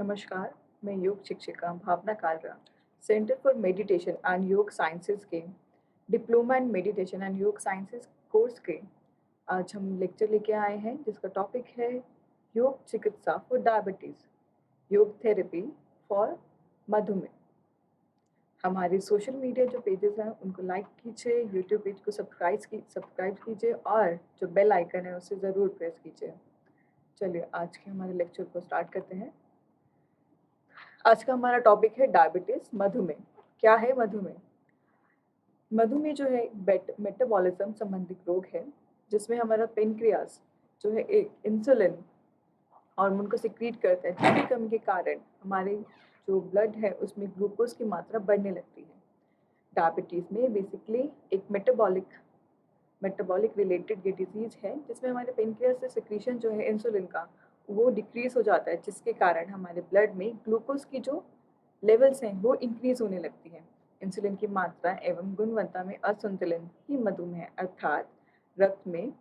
नमस्कार, मैं योग शिक्षिका Bhavna Kalra, centre for meditation and yoga sciences के diploma in meditation and yoga sciences course के आज हम लेक्चर लेके आए हैं जिसका टॉपिक है योग चिकित्सा फॉर डायबिटीज़, योग थेरेपी फॉर मधुमेह। हमारे सोशल मीडिया जो पेजेस हैं उनको लाइक कीजिए, यूट्यूब पेज को सब्सक्राइब कीजिए और जो बेल आइकन है उसे ज़रूर प्रेस कीजिए। चलिए आज के हमारे लेक्चर को स्टार्ट करते हैं। आज का हमारा टॉपिक है डायबिटीज, मधुमेह। क्या है मधुमेह? मधुमेह जो है एक मेटाबॉलिज्म संबंधित रोग है जिसमें हमारा पेनक्रियास जो है एक इंसुलिन हार्मोन को सिक्रीट करता है, जिसकी कमी के कारण हमारे जो ब्लड है उसमें ग्लूकोज की मात्रा बढ़ने लगती है। डायबिटीज में बेसिकली एक मेटाबॉलिक रिलेटेड ये डिजीज है जिसमें हमारे पेनक्रियास से सिक्रीशन जो है इंसुलिन का वो डिक्रीज हो जाता है, जिसके कारण हमारे ब्लड में ग्लूकोज की जो लेवल्स हैं वो इंक्रीज होने लगती है। इंसुलिन की मात्रा एवं गुणवत्ता में असंतुलन ही मधुमेह अर्थात रक्त में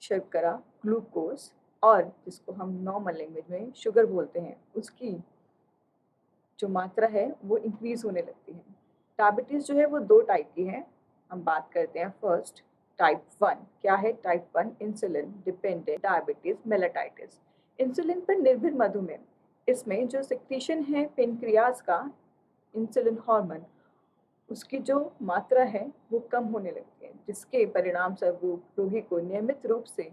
शर्करा, ग्लूकोज और जिसको हम नॉर्मल लैंग्वेज में शुगर बोलते हैं उसकी जो मात्रा है वो इंक्रीज होने लगती है। डायबिटीज़ जो है वो दो टाइप की है। हम बात करते हैं फर्स्ट टाइप 1। क्या है type 1? Insulin dependent diabetes mellitus, insulin पर निर्भर मधुमेह। इसमें जो सिक्रीशन है पेनक्रियास का इंसुलिन हार्मोन उसकी जो मात्रा है वो कम होने लगती है, जिसके परिणाम स्वरूप रोगी को नियमित रूप से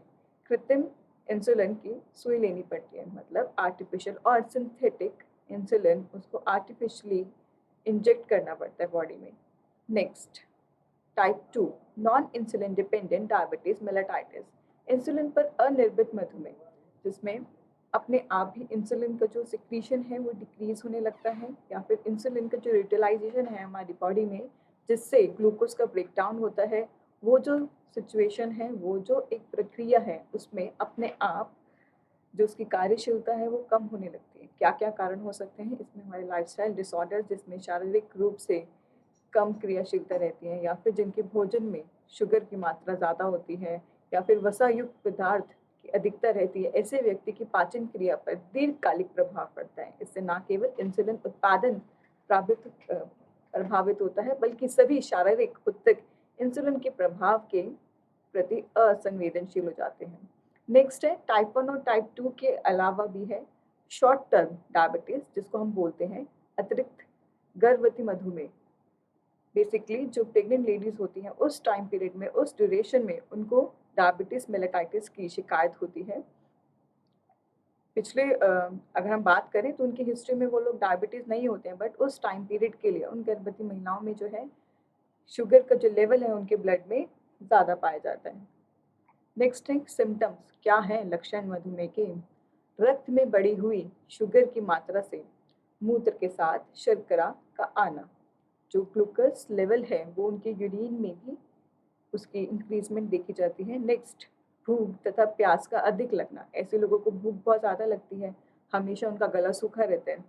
कृत्रिम इंसुलिन की सुई लेनी पड़ती है, मतलब आर्टिफिशियल और सिंथेटिक इंसुलिन उसको आर्टिफिशियली इंजेक्ट करना पड़ता है बॉडी में। Next type 2 non insulin dependent diabetes mellitus, insulin पर अनिर्भर मधुमेह, जिसमें अपने आप ही इंसुलिन का जो सिक्रीशन है वो डिक्रीज होने लगता है या फिर इंसुलिन का जो यूटिलाइजेशन है हमारी बॉडी में जिससे ग्लूकोज का ब्रेकडाउन होता है, वो जो सिचुएशन है, वो जो एक प्रक्रिया है उसमें अपने आप जो उसकी कार्यशीलता है वो कम होने लगती है। क्या क्या कारण हो सकते हैं इसमें? हमारे लाइफस्टाइल डिसऑर्डर जिसमें शारीरिक रूप से कम क्रियाशीलता रहती है या फिर जिनके भोजन में शुगर की मात्रा ज़्यादा होती है या फिर वसा युक्त पदार्थ की अधिकता रहती है, ऐसे व्यक्ति की पाचन क्रिया पर दीर्घकालिक प्रभाव पड़ता है। इससे न केवल इंसुलिन उत्पादन प्रभावित होता है बल्कि सभी शारीरिक ऊतक इंसुलिन के प्रभाव के प्रति असंवेदनशील हो जाते हैं। नेक्स्ट है टाइप 1 और टाइप 2 के अलावा भी है शॉर्ट टर्म डायबिटीज जिसको हम बोलते हैं अतिरिक्त गर्भवती मधुमेह। बेसिकली जो प्रेग्नेंट लेडीज होती हैं उस टाइम पीरियड में, उस ड्यूरेशन में उनको डायबिटीज मेलेटाइटिस की शिकायत होती है। पिछले अगर हम बात करें तो उनकी हिस्ट्री में वो लोग डायबिटीज नहीं होते हैं, बट उस टाइम पीरियड के लिए उन गर्भवती महिलाओं में जो है शुगर का जो लेवल है उनके ब्लड में ज़्यादा पाया जाता है। नेक्स्ट है सिम्टम्स। क्या है लक्षण मधुमेह के? रक्त में बढ़ी हुई शुगर की मात्रा से मूत्र के साथ शर्करा का आना, जो ग्लूकोज लेवल है वो उनके यूरिन में भी उसकी इंक्रीजमेंट देखी जाती है। नेक्स्ट भूख तथा प्यास का अधिक लगना, ऐसे लोगों को भूख बहुत ज़्यादा लगती है, हमेशा उनका गला सूखा रहता है।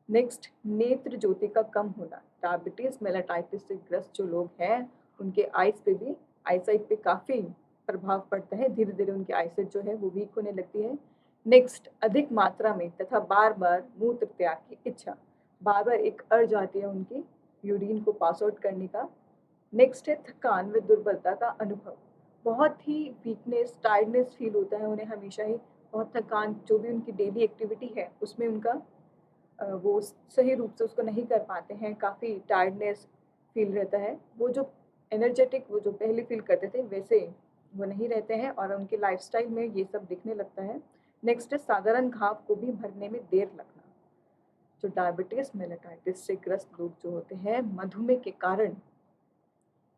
नेक्स्ट नेत्र ज्योति का कम होना, डायबिटीज मेलेटाइटिस से ग्रस्त जो लोग हैं उनके आइज पे भी आईसाइट पे काफ़ी प्रभाव पड़ता है, धीरे धीरे उनकी आईसाइट जो है वो वीक होने लगती है। नेक्स्ट अधिक मात्रा में तथा बार बार मूत्र त्याग की इच्छा, बार बार एक अर्ज आती है उनकी यूरिन को पास आउट करने का। नेक्स्ट है थकान व दुर्बलता का अनुभव, बहुत ही वीकनेस टायर्डनेस फील होता है उन्हें हमेशा ही, बहुत थकान, जो भी उनकी डेली एक्टिविटी है उसमें उनका वो सही रूप से उसको नहीं कर पाते हैं, काफ़ी टायर्डनेस फील रहता है, वो जो एनर्जेटिक वो जो पहले फील करते थे वैसे वो नहीं रहते हैं और उनके लाइफस्टाइल में ये सब दिखने लगता है। नेक्स्ट है साधारण घाव को भी भरने में देर लगना, जो डायबिटीज मेलेटाइटिस से ग्रस्त लोग जो होते हैं मधुमेह के कारण,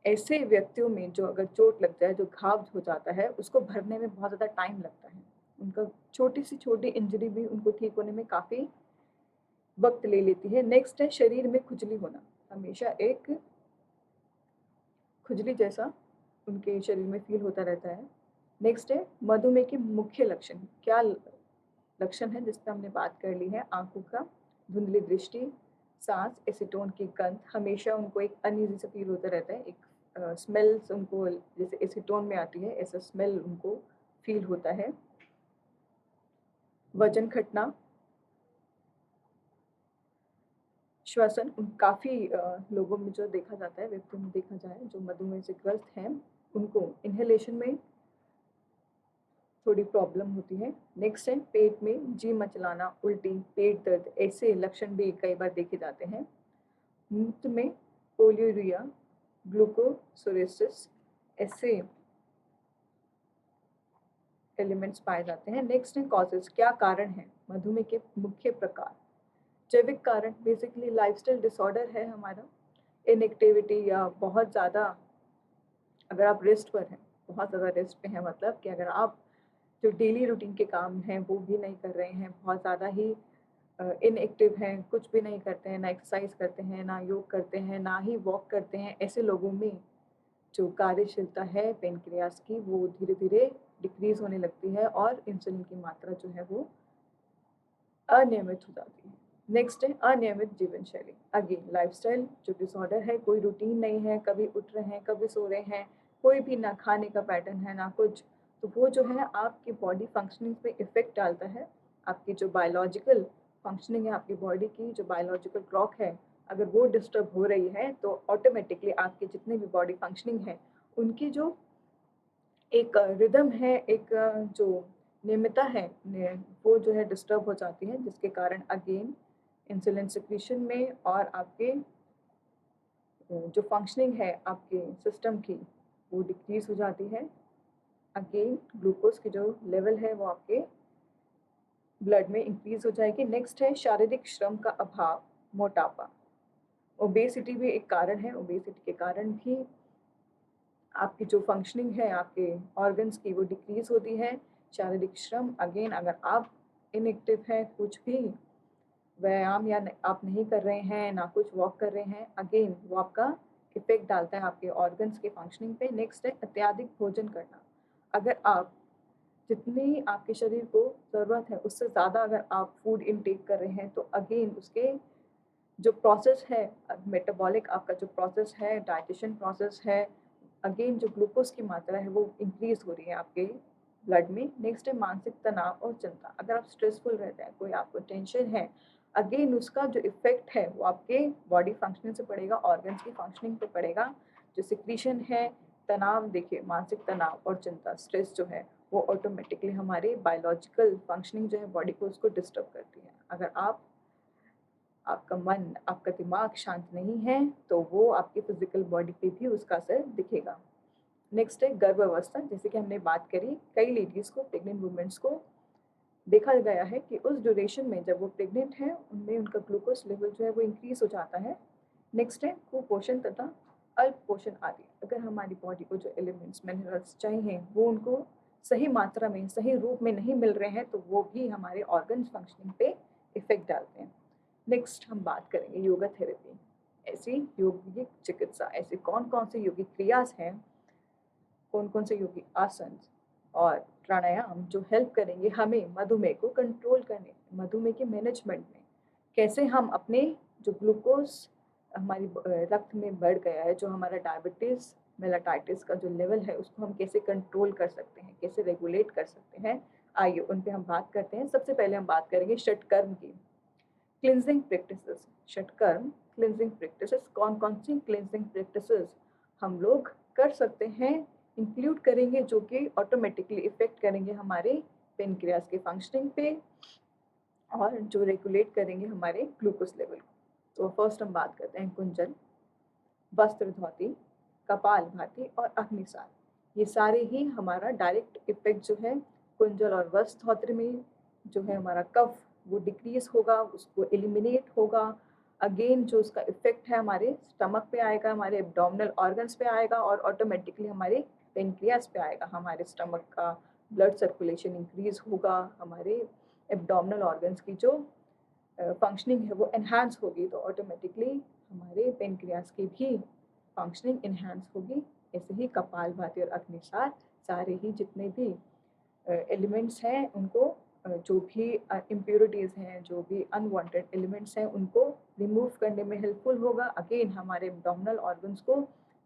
ऐसे व्यक्तियों में जो अगर चोट लग जाए, जो घाव हो जाता है उसको भरने में बहुत ज़्यादा टाइम लगता है, उनका छोटी सी छोटी इंजरी भी उनको ठीक होने में काफ़ी वक्त ले लेती है। नेक्स्ट है शरीर में खुजली होना, हमेशा एक खुजली जैसा उनके शरीर में फील होता रहता है। नेक्स्ट है मधुमेह के मुख्य लक्षण। क्या लक्षण है जिस पर हमने बात कर ली है? आंखों का धुंधली दृष्टि, सांस एसीटोन की गंध, हमेशा उनको एक अनईजी सा फील होता रहता है, एक स्मेल्स उनको जैसे एसीटोन में आती है ऐसा स्मेल उनको फील होता है। वजन घटना, श्वसन उन काफ़ी लोगों में जो देखा जाता है, व्यक्तियों में देखा जाए जो मधुमेह से ग्रस्त हैं, उनको इन्हेलेशन में थोड़ी प्रॉब्लम होती है। नेक्स्ट है पेट में जी मचलाना, उल्टी, पेट दर्द, ऐसे लक्षण भी कई बार देखे जाते हैं। मूत्र में पोलियूरिया, ग्लूकोसोरेसिस, ऐसे एलिमेंट्स पाए जाते हैं। नेक्स्ट है कॉजेज़, क्या कारण है मधुमेह के मुख्य प्रकार। जैविक कारण बेसिकली लाइफस्टाइल डिसऑर्डर है हमारा, इनएक्टिविटी या बहुत ज़्यादा अगर आप रेस्ट पर हैं, बहुत ज़्यादा रेस्ट पे हैं, मतलब कि अगर आप जो डेली रूटीन के काम हैं वो भी नहीं कर रहे हैं, बहुत ज़्यादा ही इनएक्टिव हैं, कुछ भी नहीं करते हैं, ना एक्सरसाइज करते हैं, ना योग करते हैं, ना ही वॉक करते हैं, ऐसे लोगों में जो कार्यशीलता है पेनक्रियास की वो धीरे-धीरे डिक्रीज़ होने लगती है और इंसुलिन की मात्रा जो है वो अनियमित हो जाती है। नेक्स्ट है अनियमित जीवन शैली। अगेन लाइफ़स्टाइल जो डिसऑर्डर है, कोई रूटीन नहीं है, कभी उठ रहे हैं, कभी सो रहे हैं, कोई भी ना खाने का पैटर्न है, ना कुछ। तो वो जो है आपकी बॉडी फंक्शनिंग पे इफ़ेक्ट डालता है। आपकी जो बायोलॉजिकल फंक्शनिंग है, आपकी बॉडी की जो बायोलॉजिकल क्लॉक है, अगर वो डिस्टर्ब हो रही है तो ऑटोमैटिकली आपके जितने भी बॉडी फंक्शनिंग है, उनकी जो एक रिदम है, एक जो नियमितता है वो जो है डिस्टर्ब हो जाती है, जिसके कारण अगेन इंसुलिन सिक्रीशन में और आपके जो फंक्शनिंग है आपके सिस्टम की वो डिक्रीज हो जाती है। अगेन ग्लूकोज की जो लेवल है वो आपके ब्लड में इंक्रीज हो जाएगी। नेक्स्ट है शारीरिक श्रम का अभाव, मोटापा। ओबेसिटी भी एक कारण है, ओबेसिटी के कारण भी आपकी जो फंक्शनिंग है आपके ऑर्गन्स की वो डिक्रीज़ होती है। शारीरिक श्रम अगेन अगर आप इनएक्टिव हैं, कुछ भी व्यायाम या आप नहीं कर रहे हैं, ना कुछ वॉक कर रहे हैं, अगेन वो आपका इफ़ेक्ट डालता है आपके ऑर्गन्स के फंक्शनिंग पे। नेक्स्ट है अत्यधिक भोजन करना। अगर आप जितनी आपके शरीर को ज़रूरत है उससे ज़्यादा अगर आप फूड इनटेक कर रहे हैं तो अगेन उसके जो प्रोसेस है मेटाबॉलिक आपका जो प्रोसेस है, डाइजेशन प्रोसेस है, अगेन जो ग्लूकोज़ की मात्रा है वो इंक्रीज़ हो रही है आपके ब्लड में। नेक्स्ट है मानसिक तनाव और चिंता। अगर आप स्ट्रेसफुल रहते हैं, कोई आपको टेंशन है, अगेन उसका जो इफ़ेक्ट है वो आपके बॉडी फंक्शनिंग से पड़ेगा, ऑर्गन्स की फंक्शनिंग पे पड़ेगा। जो सिक्रीशन है, तनाव देखिए मानसिक तनाव और चिंता, स्ट्रेस जो है वो ऑटोमेटिकली हमारे बायोलॉजिकल फंक्शनिंग जो है बॉडी को उसको डिस्टर्ब करती है। अगर आपका मन, आपका दिमाग शांत नहीं है, तो वो आपकी फ़िज़िकल बॉडी पे भी उसका असर दिखेगा। नेक्स्ट है गर्भावस्था, जैसे कि हमने बात करी, कई लेडीज़ को, प्रेग्नेंट वुमेन्स को देखा गया है कि उस ड्यूरेशन में जब वो प्रेग्नेंट हैं, उनमें उनका ग्लूकोज़ लेवल जो है वो इंक्रीज़ हो जाता है। नेक्स्ट है कुपोषण तथा अल्पपोषण आदि। अगर हमारी बॉडी को जो एलिमेंट्स, मिनरल्स चाहिए, वो उनको सही मात्रा में, सही रूप में नहीं मिल रहे हैं, तो वो भी हमारे ऑर्गन्स फंक्शनिंग पे इफ़ेक्ट डालते हैं। नेक्स्ट हम बात करेंगे योगा थेरेपी। ऐसी योगिक चिकित्सा, ऐसे कौन-कौन से योगिक क्रियास हैं, कौन-कौन से योगिक आसन और प्राणायाम जो हेल्प करेंगे हमें मधुमेह को कंट्रोल करने में, मधुमेह के मैनेजमेंट में। कैसे हम अपने जो ग्लूकोज़ हमारी रक्त में बढ़ गया है, जो हमारा डायबिटीज़ मेलाइटिस का जो लेवल है, उसको हम कैसे कंट्रोल कर सकते हैं, कैसे रेगुलेट कर सकते हैं। आइए उन पे हम बात करते हैं। सबसे पहले हम बात करेंगे षटकर्म की। क्लींजिंग प्रैक्टिसेस, षटकर्म क्लींजिंग प्रैक्टिसेस, कौन-कौन सी क्लींजिंग प्रैक्टिसेस हम लोग कर सकते हैं, इंक्लूड करेंगे जो कि ऑटोमेटिकली इफ़ेक्ट करेंगे हमारे पेनक्रियास के फंक्शनिंग पे और जो रेगुलेट करेंगे हमारे ग्लूकोज़ लेवल को। तो फर्स्ट हम बात करते हैं कुंजन, वस्त्र धौती, कपालभाति और अग्निसार। ये सारे ही हमारा डायरेक्ट इफ़ेक्ट जो है कुंजल और वस्त्र धौत्र में जो है हमारा कफ वो डिक्रीज़ होगा, उसको एलिमिनेट होगा। अगेन जो उसका इफ़ेक्ट है हमारे स्टमक पे आएगा, हमारे एब्डोमिनल ऑर्गन्स पे आएगा और ऑटोमेटिकली हमारे पेनक्रियास पे आएगा। हमारे स्टमक का ब्लड सर्कुलेशन इंक्रीज़ होगा, हमारे एब्डोमिनल ऑर्गन्स की जो फंक्शनिंग है वो एनहांस होगी, तो ऑटोमेटिकली हमारे पेनक्रियास की भी फंक्शनिंग एनहांस होगी। ऐसे ही कपालभाति और अग्निसार सारे ही जितने भी एलिमेंट्स हैं उनको जो भी इम्प्योरिटीज़ हैं, जो भी अनवांटेड एलिमेंट्स हैं, उनको रिमूव करने में हेल्पफुल होगा। अगेन हमारे एब्डोमिनल ऑर्गन्स को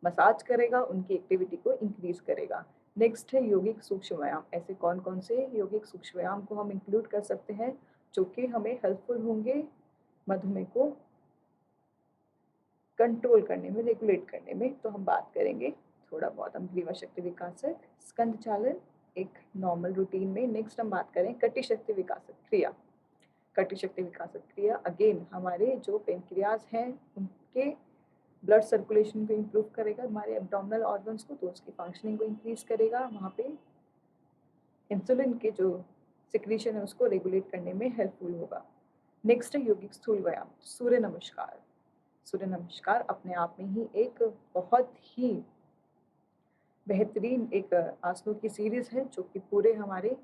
मसाज करेगा, उनकी एक्टिविटी को इंक्रीज़ करेगा। नेक्स्ट है यौगिक सूक्ष्म व्यायाम। ऐसे कौन-कौन से यौगिक सूक्ष्म व्यायाम को हम इंक्लूड कर सकते हैं, जो कि हमें हेल्पफुल होंगे मधुमेह को कंट्रोल करने में, रेगुलेट करने में। तो हम बात करेंगे थोड़ा बहुत अंगुलीवा शक्ति विकासक, स्कंद चालन एक नॉर्मल रूटीन में। नेक्स्ट हम बात करें कटी शक्ति विकासक क्रिया। कटी शक्ति विकासक क्रिया अगेन हमारे जो पेनक्रियाज हैं उनके ब्लड सर्कुलेशन को इम्प्रूव करेगा, हमारे एब्डोमिनल ऑर्गन्स को, तो उसकी फंक्शनिंग को इंक्रीज करेगा, वहाँ पे इंसुलिन के जो सिक्रीशन है उसको रेगुलेट करने में हेल्पफुल होगा। नेक्स्ट है योगिक स्थूल व्यायाम, सूर्य नमस्कार। सूर्य नमस्कार अपने आप में ही एक बहुत ही बेहतरीन एक आसनों की सीरीज है जो कि पूरे हमारे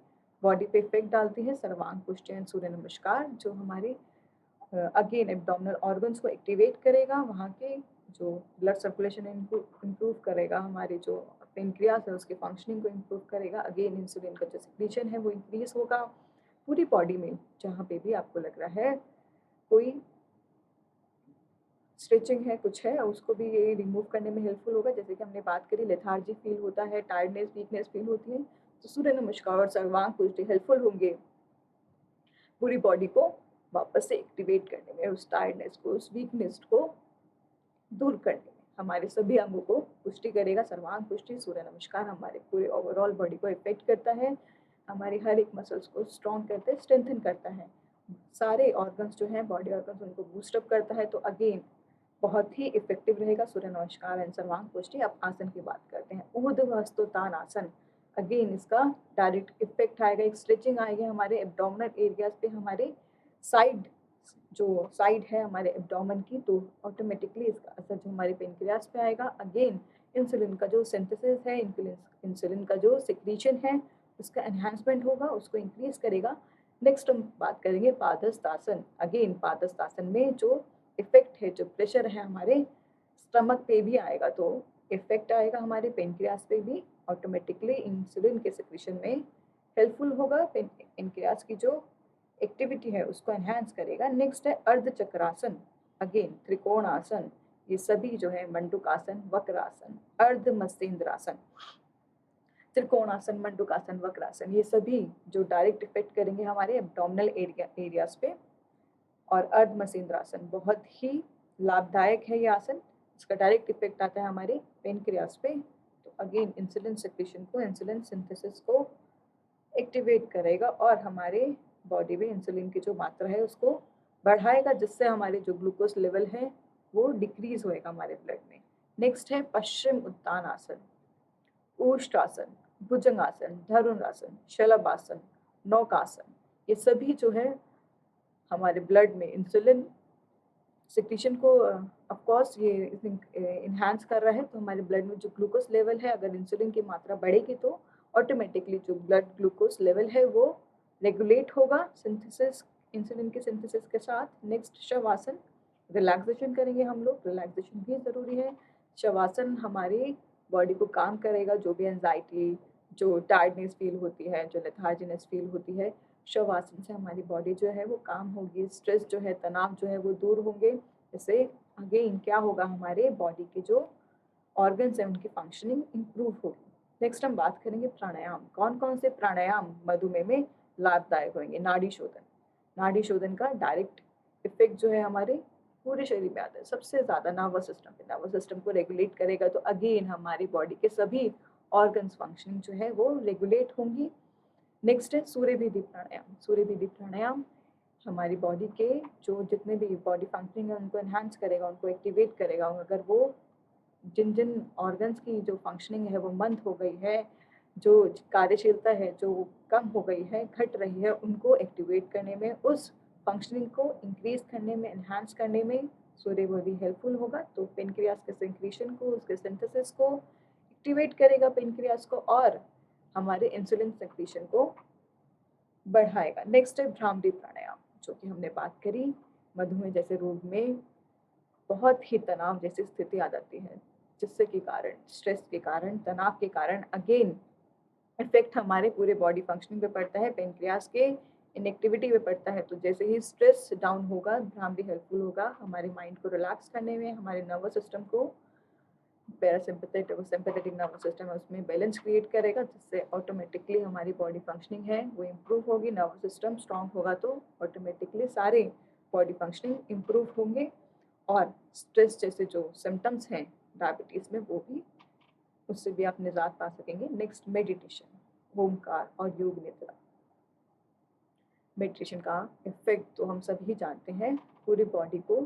बॉडी पे इफेक्ट डालती है। सर्वांग पुष्टि सूर्य नमस्कार जो हमारे अगेन एब्डोमिनल ऑर्गन्स को एक्टिवेट करेगा, वहाँ के जो ब्लड सर्कुलेशन इम्प्रूव करेगा, हमारे जो पेनक्रियास है उसके फंक्शनिंग को इम्प्रूव करेगा, अगेन इंसुलिन का जो सिक्रीशन है वो इंक्रीज होगा पूरी बॉडी में। जहाँ पे भी आपको लग रहा है कोई स्ट्रेचिंग है, कुछ है, उसको भी ये रिमूव करने में हेल्पफुल होगा। जैसे कि हमने बात करी लेथार्जी फील होता है, टायर्डनेस, वीकनेस फील होती है, तो सूर्य नमस्कार और सर्वांग पुष्टि हेल्पफुल होंगे पूरी बॉडी को वापस से एक्टिवेट करने में, उस टायर्डनेस को, उस वीकनेस को दूर करने में। हमारे सभी अंगों को पुष्टि करेगा सर्वांग पुष्टि सूर्य नमस्कार। हमारे पूरे ओवरऑल बॉडी को इफेक्ट करता है, हमारी हर एक मसल्स को स्ट्रॉन्ग करते हैं, स्ट्रेंथन करता है, सारे ऑर्गन्स जो हैं बॉडी ऑर्गन्स उनको बूस्टअप करता है। तो अगेन बहुत ही इफेक्टिव रहेगा सूर्य नमस्कार एंड सर्वांग पुष्टि। अब आसन की बात करते हैं, ऊर्ध्वहस्तोत्थान आसन। अगेन इसका डायरेक्ट इफेक्ट आएगा, एक स्ट्रेचिंग आएगी हमारे एब्डोमिनल एरियाज पे, हमारे साइड जो साइड है हमारे एब्डोमेन की, तो ऑटोमेटिकली इसका असर जो हमारे पेनक्रियास पे आएगा। अगेन इंसुलिन का जो सिंथेसिस है, इंसुलिन का जो सिक्रीशन है उसका एनहांसमेंट होगा, उसको इंक्रीज करेगा। नेक्स्ट हम बात करेंगे पादस्थ आसन। अगेन पादस्थ आसन में जो इफेक्ट है, जो प्रेशर है हमारे स्टमक पे भी आएगा, तो इफेक्ट आएगा हमारे पेनक्रियास पे भी, ऑटोमेटिकली इंसुलिन के सिक्रीशन में हेल्पफुल होगा, पेनक्रियास की जो एक्टिविटी है उसको एनहांस करेगा। नेक्स्ट है अर्ध चक्रासन, अगेन त्रिकोण आसन, ये सभी जो है मंडूकासन, वक्रासन, अर्ध मत्स्येंद्रासन, त्रिकोणासन, मंडूकासन, वक्रासन, ये सभी जो डायरेक्ट इफेक्ट करेंगे हमारे एब्डोमिनल एरियाज पे। और अर्ध मत्स्येंद्रासन बहुत ही लाभदायक है ये आसन, इसका डायरेक्ट इफेक्ट आता है हमारे पेनक्रियास पे। तो अगेन इंसुलिन सिक्रीशन को, इंसुलिन सिंथेसिस को एक्टिवेट करेगा और हमारे बॉडी में इंसुलिन की जो मात्रा है उसको बढ़ाएगा, जिससे हमारे जो ग्लूकोज लेवल है वो डिक्रीज होएगा हमारे ब्लड में। नेक्स्ट है पश्चिम उत्तान आसन, ऊष्टासन, भुजंगासन, धनुरासन, शलभासन, नौकासन, ये सभी जो है हमारे ब्लड में इंसुलिन सिक्रीशन को ऑफ कोर्स ये इन्हांस कर रहा है। तो हमारे ब्लड में जो ग्लूकोज लेवल है, अगर इंसुलिन की मात्रा बढ़ेगी तो ऑटोमेटिकली जो ब्लड ग्लूकोज लेवल है वो रेगुलेट होगा सिंथेसिस, इंसुलिन के सिंथेसिस के साथ। नेक्स्ट शवासन, रिलैक्सेशन करेंगे हम लोग, रिलैक्सेशन भी ज़रूरी है। शवासन हमारी बॉडी को काम करेगा, जो भी एंजाइटी, जो टायर्डनेस फील होती है, जो लेथार्जीनेस फील होती है, शवासन से हमारी बॉडी जो है वो काम होगी, स्ट्रेस जो है, तनाव जो है वो दूर होंगे। इससे अगेन क्या होगा, हमारे बॉडी के जो ऑर्गन्स हैं उनकी फंक्शनिंग इम्प्रूव होगी। नेक्स्ट हम बात करेंगे प्राणायाम। कौन कौन से प्राणायाम मधुमेह में लाभदायक होंगे? नाड़ी शोधन, नाड़ी शोधन का डायरेक्ट इफेक्ट जो है हमारे पूरे शरीर में आता है, सबसे ज़्यादा नर्वस सिस्टम पे, नर्वस सिस्टम को रेगुलेट करेगा। तो अगेन हमारी बॉडी के सभी ऑर्गन्स फंक्शनिंग जो है वो रेगुलेट होंगी। नेक्स्ट है सूर्यभेदी प्राणायाम। सूर्यभेदी प्राणायाम हमारी बॉडी के जो जितने भी बॉडी फंक्शनिंग है उनको एनहांस करेगा, उनको एक्टिवेट करेगा। अगर वो जिन जिन ऑर्गन्स की जो फंक्शनिंग है वो मंद हो गई है, जो कार्यशीलता है जो कम हो गई है, घट रही है, उनको एक्टिवेट करने में, उस फंक्शनिंग को इंक्रीज करने में, एनहांस करने में सूर्यभेदी हेल्पफुल होगा। तो पेनक्रियास के सिक्रीशन को, उसके सिंथेसिस को एक्टिवेट करेगा पेनक्रियास को, और हमारे इंसुलिन सिक्रीशन को बढ़ाएगा। नेक्स्ट है भ्रामरी प्राणायाम, जो कि हमने बात करी, मधुमेह जैसे रोग में बहुत ही तनाव जैसी स्थिति आ जाती है, जिससे के कारण, स्ट्रेस के कारण, तनाव के कारण अगेन इफेक्ट हमारे पूरे बॉडी फंक्शनिंग पे पड़ता है, पेनक्रियास के इनएक्टिविटी पे पड़ता है। तो जैसे ही स्ट्रेस डाउन होगा, भ्रामरी हेल्पफुल होगा हमारे माइंड को रिलैक्स करने में, हमारे नर्वस सिस्टम को, पैरासिम्पैथेटिक और सिम्पैथेटिक नर्वस सिस्टम है उसमें बैलेंस क्रिएट करेगा, जिससे ऑटोमेटिकली हमारी बॉडी फंक्शनिंग है वो इम्प्रूव होगी। नर्वस सिस्टम स्ट्रांग होगा तो ऑटोमेटिकली सारे बॉडी फंक्शनिंग इम्प्रूव होंगे। और स्ट्रेस जैसे जो सिम्टम्स हैं डायबिटीज़ में वो भी, उससे भी आप निजात पा सकेंगे। नेक्स्ट मेडिटेशन, ओमकार और योग निद्रा। मेडिटेशन का इफ़ेक्ट तो हम सभी जानते हैं, पूरी बॉडी को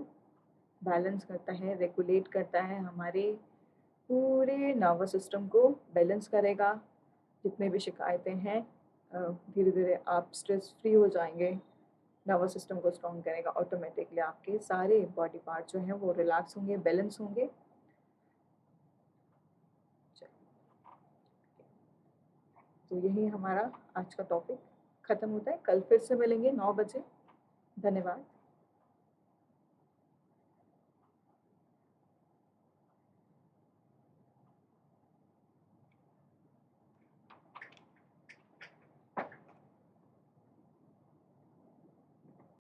बैलेंस करता है, रेगुलेट करता है, हमारे पूरे नर्वस सिस्टम को बैलेंस करेगा। जितने भी शिकायतें हैं धीरे धीरे आप स्ट्रेस फ्री हो जाएंगे। नर्वस सिस्टम को स्ट्रॉन्ग करेगा, ऑटोमेटिकली आपके सारे बॉडी पार्ट जो हैं वो रिलैक्स होंगे, बैलेंस होंगे। तो यही हमारा आज का टॉपिक ख़त्म होता है। कल फिर से मिलेंगे 9 बजे। धन्यवाद।